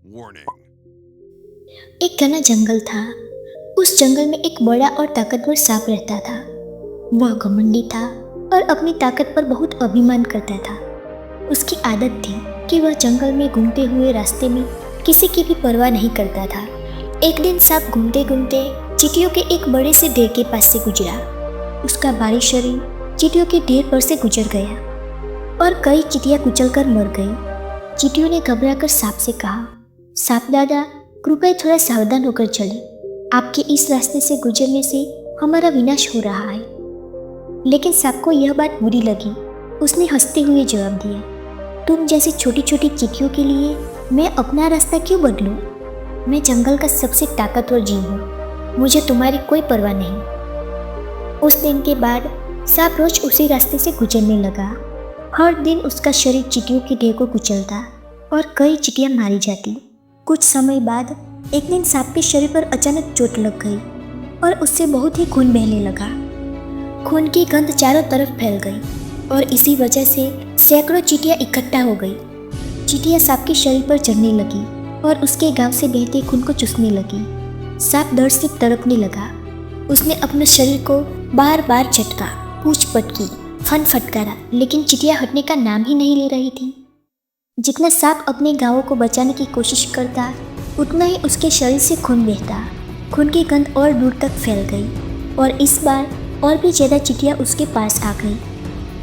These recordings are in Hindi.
Warning. एक घना जंगल था। उस जंगल में एक बड़ा और ताकतवर सांप रहता था। वह घमंडी था और अपनी ताकत पर बहुत अभिमान करता था। उसकी आदत थी कि वह जंगल में घूमते हुए रास्ते में किसी की भी परवाह नहीं करता था। एक दिन सांप घूमते घूमते चींटियों के एक बड़े से ढेर के पास से गुजरा। उसका भारी शरीर चींटियों के ढेर पर से गुजर गया और कई चींटियां कुचलकर मर गई। चींटियों ने घबराकर सांप से कहा, सांप दादा, कृपया थोड़ा सावधान होकर चले। आपके इस रास्ते से गुजरने से हमारा विनाश हो रहा है। लेकिन सांप को यह बात बुरी लगी। उसने हंसते हुए जवाब दिया, तुम जैसी छोटी छोटी चींटियों के लिए मैं अपना रास्ता क्यों बदलूं? मैं जंगल का सबसे ताकतवर जीव हूँ। मुझे तुम्हारी कोई परवाह नहीं। उस दिन के बाद सांप रोज उसी रास्ते से गुजरने लगा। हर दिन उसका शरीर चींटियों के ढेर को कुचलता और कई चींटियां मारी जाती। कुछ समय बाद एक दिन सांप के शरीर पर अचानक चोट लग गई और उससे बहुत ही खून बहने लगा। खून की गंध चारों तरफ फैल गई और इसी वजह से सैकड़ों चींटियां इकट्ठा हो गई। चींटियां सांप के शरीर पर चढ़ने लगी और उसके गांव से बहते खून को चूसने लगी। सांप दर्द से तड़पने लगा। उसने अपने शरीर को बार बार झटका, पूंछ पटकी, फन फटकारा, लेकिन चींटियां हटने का नाम ही नहीं ले रही थी। जितना सांप अपने गांवों को बचाने की कोशिश करता, उतना ही उसके शरीर से खून बहता। खून की गंध और दूर तक फैल गई और इस बार और भी ज़्यादा चींटियां उसके पास आ गई।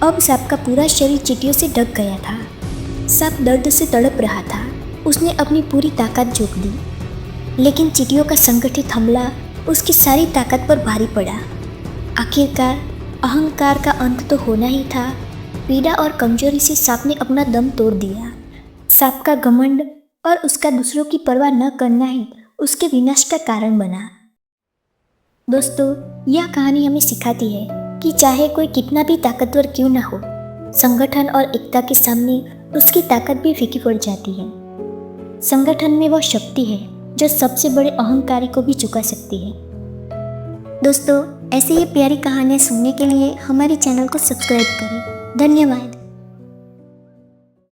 अब सांप का पूरा शरीर चींटियों से ढक गया था। सांप दर्द से तड़प रहा था। उसने अपनी पूरी ताकत झोंक दी, लेकिन चींटियों का संगठित हमला उसकी सारी ताकत पर भारी पड़ा। आखिरकार अहंकार का अंत तो होना ही था। पीड़ा और कमजोरी से सांप ने अपना दम तोड़ दिया। सांप का घमंड और उसका दूसरों की परवाह न करना ही उसके विनाश का कारण बना। दोस्तों, यह कहानी हमें सिखाती है कि चाहे कोई कितना भी ताकतवर क्यों न हो, संगठन और एकता के सामने उसकी ताकत भी फीकी पड़ जाती है। संगठन में वह शक्ति है जो सबसे बड़े अहंकारी को भी झुका सकती है। दोस्तों, ऐसे ही प्यारी कहानियाँ सुनने के लिए हमारे चैनल को सब्सक्राइब करें। धन्यवाद।